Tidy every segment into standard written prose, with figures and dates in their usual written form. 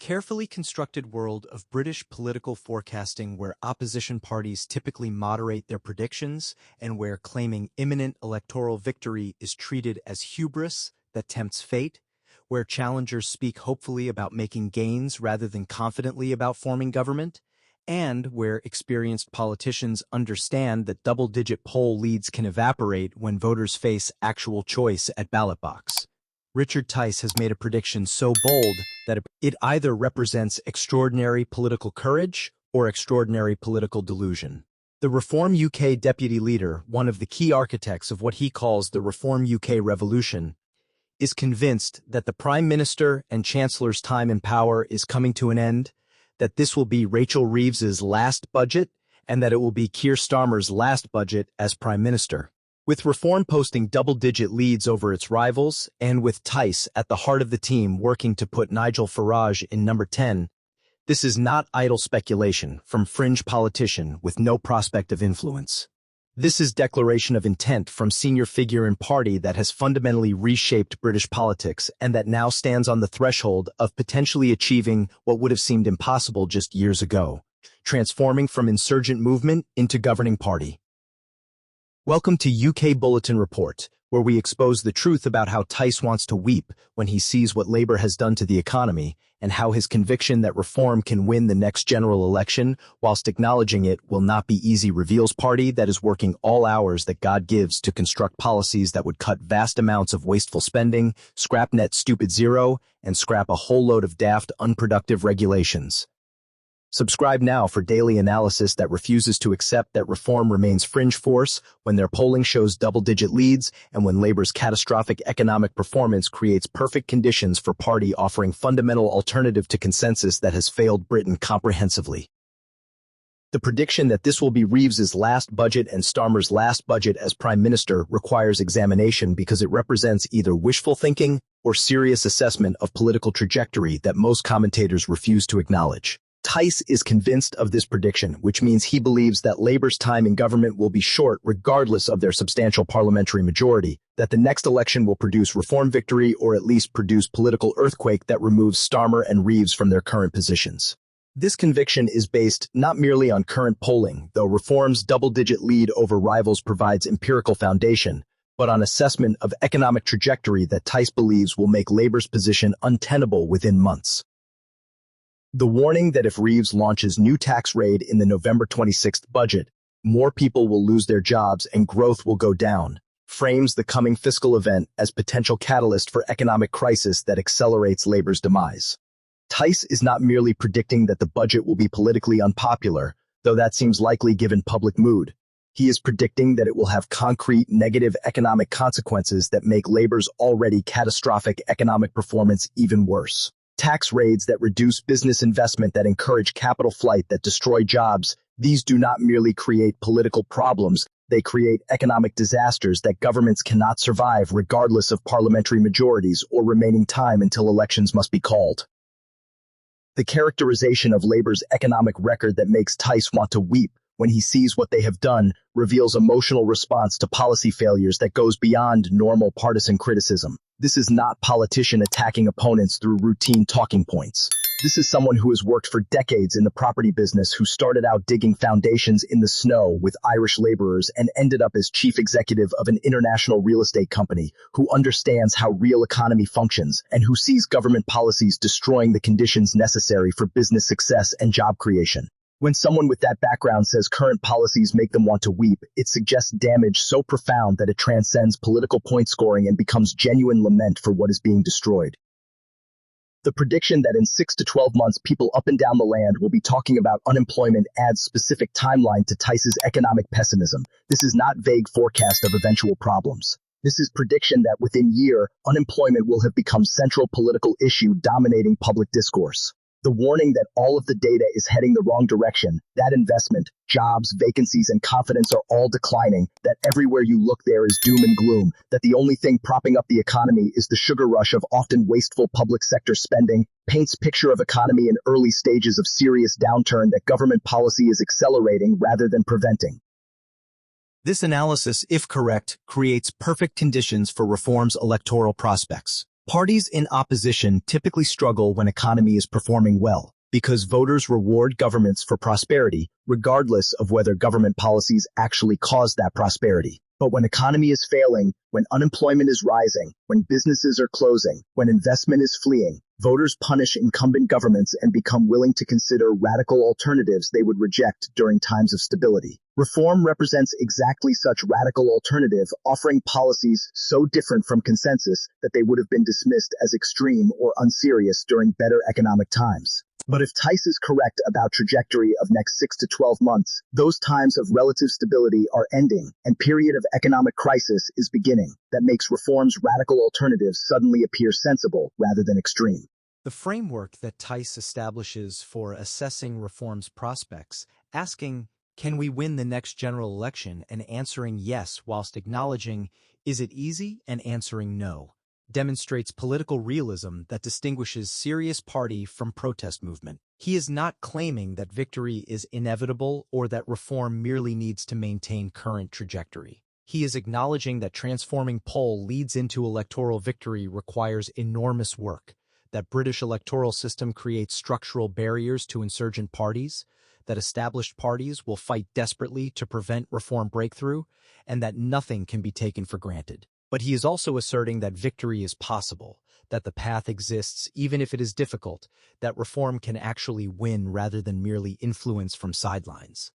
carefully constructed world of British political forecasting where opposition parties typically moderate their predictions and where claiming imminent electoral victory is treated as hubris that tempts fate, where challengers speak hopefully about making gains rather than confidently about forming government, and where experienced politicians understand that double-digit poll leads can evaporate when voters face actual choice at ballot box. Richard Tice has made a prediction so bold that it either represents extraordinary political courage or extraordinary political delusion. The Reform UK deputy leader, one of the key architects of what he calls the Reform UK revolution, is convinced that the Prime Minister and Chancellor's time in power is coming to an end, that this will be Rachel Reeves's last budget, and that it will be Keir Starmer's last budget as Prime Minister. With Reform posting double-digit leads over its rivals, and with Tice at the heart of the team working to put Nigel Farage in number 10, this is not idle speculation from fringe politician with no prospect of influence. This is declaration of intent from senior figure in party that has fundamentally reshaped British politics and that now stands on the threshold of potentially achieving what would have seemed impossible just years ago, transforming from insurgent movement into governing party. Welcome to UK Bulletin Report, where we expose the truth about how Tice wants to weep when he sees what Labour has done to the economy and how his conviction that Reform can win the next general election whilst acknowledging it will not be easy reveals party that is working all hours that God gives to construct policies that would cut vast amounts of wasteful spending, scrap net stupid zero, and scrap a whole load of daft, unproductive regulations. Subscribe now for daily analysis that refuses to accept that Reform remains fringe force when their polling shows double-digit leads and when Labour's catastrophic economic performance creates perfect conditions for party offering fundamental alternative to consensus that has failed Britain comprehensively. The prediction that this will be Reeves's last budget and Starmer's last budget as Prime Minister requires examination because it represents either wishful thinking or serious assessment of political trajectory that most commentators refuse to acknowledge. Tice is convinced of this prediction, which means he believes that Labour's time in government will be short regardless of their substantial parliamentary majority, that the next election will produce Reform victory or at least produce political earthquake that removes Starmer and Reeves from their current positions. This conviction is based not merely on current polling, though Reform's double-digit lead over rivals provides empirical foundation, but on assessment of economic trajectory that Tice believes will make Labour's position untenable within months. The warning that if Reeves launches new tax raid in the November 26th budget, more people will lose their jobs and growth will go down, frames the coming fiscal event as potential catalyst for economic crisis that accelerates Labour's demise. Tice is not merely predicting that the budget will be politically unpopular, though that seems likely given public mood. He is predicting that it will have concrete negative economic consequences that make Labour's already catastrophic economic performance even worse. Tax raids that reduce business investment, that encourage capital flight, that destroy jobs, these do not merely create political problems, they create economic disasters that governments cannot survive regardless of parliamentary majorities or remaining time until elections must be called. The characterization of Labour's economic record that makes Tice want to weep when he sees what they have done reveals emotional response to policy failures that goes beyond normal partisan criticism. This is not politician attacking opponents through routine talking points. This is someone who has worked for decades in the property business, who started out digging foundations in the snow with Irish laborers and ended up as chief executive of an international real estate company, who understands how real economy functions and who sees government policies destroying the conditions necessary for business success and job creation. When someone with that background says current policies make them want to weep, it suggests damage so profound that it transcends political point scoring and becomes genuine lament for what is being destroyed. The prediction that in 6 to 12 months people up and down the land will be talking about unemployment adds specific timeline to Tice's economic pessimism. This is not vague forecast of eventual problems. This is prediction that within year, unemployment will have become central political issue dominating public discourse. The warning that all of the data is heading the wrong direction, that investment, jobs, vacancies, and confidence are all declining, that everywhere you look there is doom and gloom, that the only thing propping up the economy is the sugar rush of often wasteful public sector spending, paints picture of economy in early stages of serious downturn that government policy is accelerating rather than preventing. This analysis, if correct, creates perfect conditions for Reform's electoral prospects. Parties in opposition typically struggle when economy is performing well, because voters reward governments for prosperity, regardless of whether government policies actually cause that prosperity. But when economy is failing, when unemployment is rising, when businesses are closing, when investment is fleeing, voters punish incumbent governments and become willing to consider radical alternatives they would reject during times of stability. Reform represents exactly such radical alternative, offering policies so different from consensus that they would have been dismissed as extreme or unserious during better economic times. But if Tice is correct about trajectory of next 6 to 12 months, those times of relative stability are ending and period of economic crisis is beginning. That makes reform's radical alternatives suddenly appear sensible rather than extreme. The framework that Tice establishes for assessing reform's prospects, asking, can we win the next general election, and answering yes whilst acknowledging, is it easy, and answering no, demonstrates political realism that distinguishes serious party from protest movement. He is not claiming that victory is inevitable or that reform merely needs to maintain current trajectory. He is acknowledging that transforming poll leads into electoral victory requires enormous work, that British electoral system creates structural barriers to insurgent parties, that established parties will fight desperately to prevent reform breakthrough, and that nothing can be taken for granted. But he is also asserting that victory is possible, that the path exists even if it is difficult, that reform can actually win rather than merely influence from sidelines.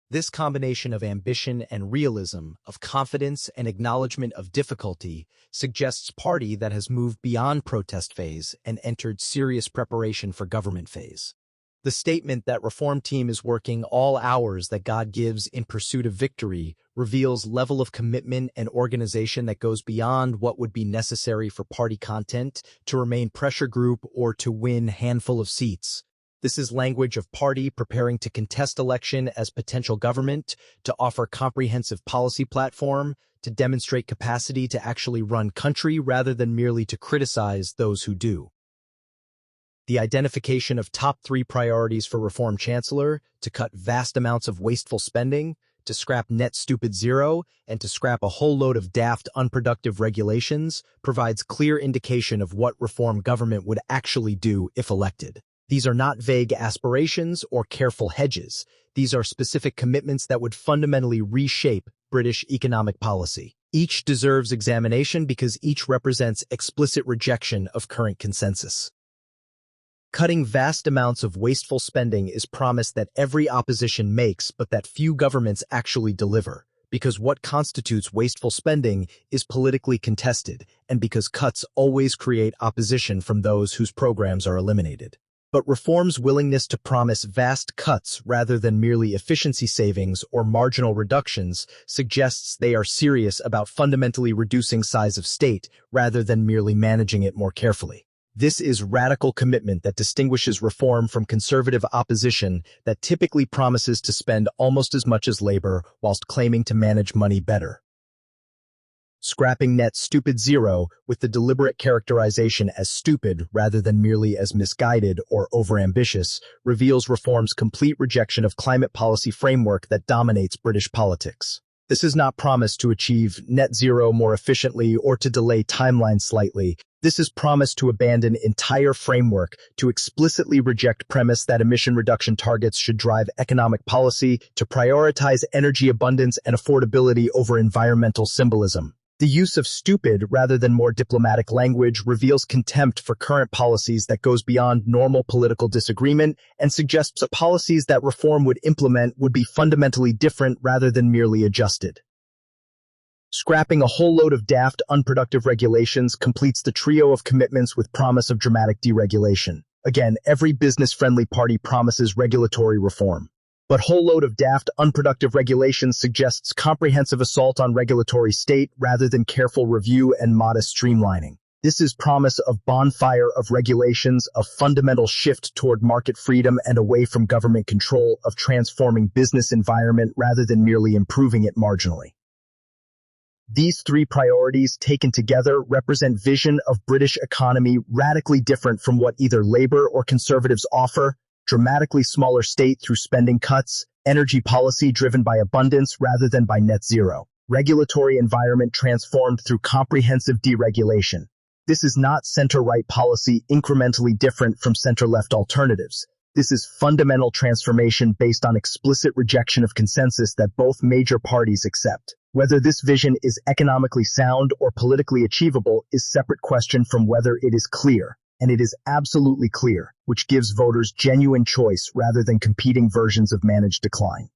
This combination of ambition and realism, of confidence and acknowledgement of difficulty, suggests party that has moved beyond protest phase and entered serious preparation for government phase. The statement that reform team is working all hours that God gives in pursuit of victory reveals level of commitment and organization that goes beyond what would be necessary for party content, to remain pressure group, or to win handful of seats. This is language of party preparing to contest election as potential government, to offer comprehensive policy platform, to demonstrate capacity to actually run country rather than merely to criticize those who do. The identification of top 3 priorities for Reform Chancellor, to cut vast amounts of wasteful spending, to scrap net stupid zero, and to scrap a whole load of daft, unproductive regulations, provides clear indication of what reform government would actually do if elected. These are not vague aspirations or careful hedges. These are specific commitments that would fundamentally reshape British economic policy. Each deserves examination because each represents explicit rejection of current consensus. Cutting vast amounts of wasteful spending is promise that every opposition makes but that few governments actually deliver, because what constitutes wasteful spending is politically contested, and because cuts always create opposition from those whose programs are eliminated. But reform's willingness to promise vast cuts rather than merely efficiency savings or marginal reductions suggests they are serious about fundamentally reducing size of state rather than merely managing it more carefully. This is radical commitment that distinguishes reform from conservative opposition that typically promises to spend almost as much as labor whilst claiming to manage money better. Scrapping net stupid zero with the deliberate characterization as stupid rather than merely as misguided or overambitious reveals reform's complete rejection of climate policy framework that dominates British politics. This is not promised to achieve net zero more efficiently or to delay timelines slightly. This is promised to abandon entire framework, to explicitly reject premise that emission reduction targets should drive economic policy, to prioritize energy abundance and affordability over environmental symbolism. The use of stupid rather than more diplomatic language reveals contempt for current policies that goes beyond normal political disagreement and suggests that policies that reform would implement would be fundamentally different rather than merely adjusted. Scrapping a whole load of daft, unproductive regulations completes the trio of commitments with promise of dramatic deregulation. Again, every business-friendly party promises regulatory reform. But whole load of daft, unproductive regulations suggests comprehensive assault on regulatory state rather than careful review and modest streamlining. This is promise of bonfire of regulations, of fundamental shift toward market freedom and away from government control, of transforming business environment rather than merely improving it marginally. These 3 priorities taken together represent vision of British economy radically different from what either Labour or Conservatives offer: dramatically smaller state through spending cuts, energy policy driven by abundance rather than by net zero, regulatory environment transformed through comprehensive deregulation. This is not center-right policy incrementally different from center-left alternatives. This is fundamental transformation based on explicit rejection of consensus that both major parties accept. Whether this vision is economically sound or politically achievable is a separate question from whether it is clear, and it is absolutely clear, which gives voters genuine choice rather than competing versions of managed decline.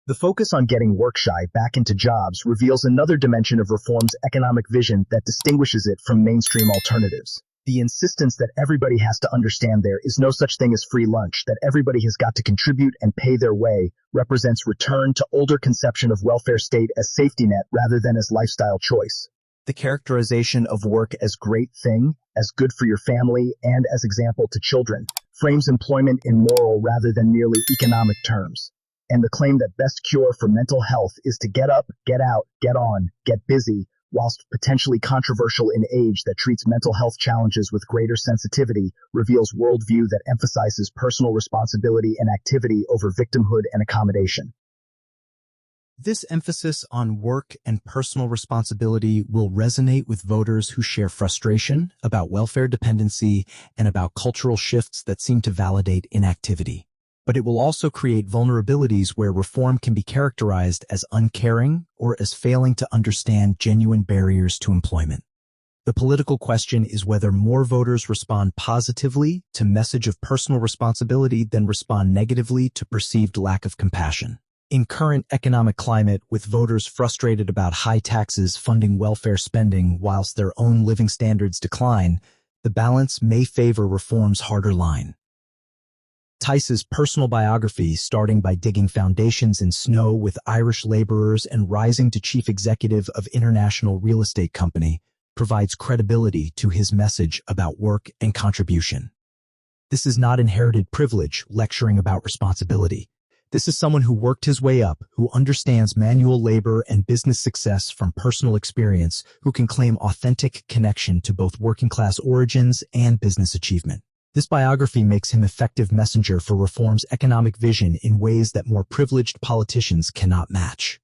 The focus on getting work-shy back into jobs reveals another dimension of reform's economic vision that distinguishes it from mainstream alternatives. The insistence that everybody has to understand there is no such thing as free lunch, that everybody has got to contribute and pay their way, represents return to older conception of welfare state as safety net rather than as lifestyle choice. The characterization of work as great thing, as good for your family, and as example to children, frames employment in moral rather than merely economic terms. And the claim that best cure for mental health is to get up, get out, get on, get busy, whilst potentially controversial in age that treats mental health challenges with greater sensitivity, reveals worldview that emphasizes personal responsibility and activity over victimhood and accommodation. This emphasis on work and personal responsibility will resonate with voters who share frustration about welfare dependency and about cultural shifts that seem to validate inactivity. But it will also create vulnerabilities where reform can be characterized as uncaring or as failing to understand genuine barriers to employment. The political question is whether more voters respond positively to message of personal responsibility than respond negatively to perceived lack of compassion. In current economic climate, with voters frustrated about high taxes funding welfare spending whilst their own living standards decline, the balance may favor reform's harder line. Tice's personal biography, starting by digging foundations in snow with Irish laborers and rising to chief executive of international real estate company, provides credibility to his message about work and contribution. This is not inherited privilege lecturing about responsibility. This is someone who worked his way up, who understands manual labor and business success from personal experience, who can claim authentic connection to both working-class origins and business achievement. This biography makes him an effective messenger for reform's economic vision in ways that more privileged politicians cannot match.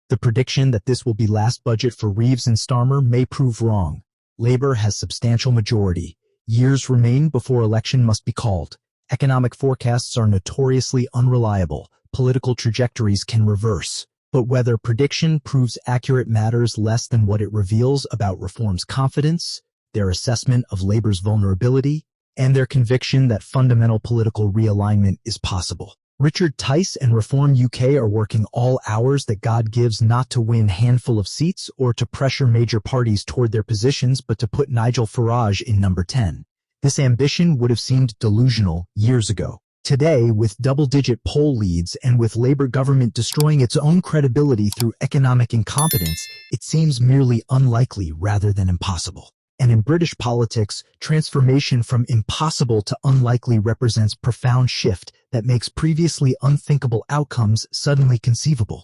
The prediction that this will be last budget for Reeves and Starmer may prove wrong. Labor has substantial majority. Years remain before election must be called. Economic forecasts are notoriously unreliable. Political trajectories can reverse. But whether prediction proves accurate matters less than what it reveals about reform's confidence, their assessment of labor's vulnerability, and their conviction that fundamental political realignment is possible. Richard Tice and Reform UK are working all hours that God gives not to win a handful of seats or to pressure major parties toward their positions but to put Nigel Farage in number 10. This ambition would have seemed delusional years ago. Today, with double-digit poll leads and with Labour government destroying its own credibility through economic incompetence, it seems merely unlikely rather than impossible. And in British politics, transformation from impossible to unlikely represents profound shift that makes previously unthinkable outcomes suddenly conceivable.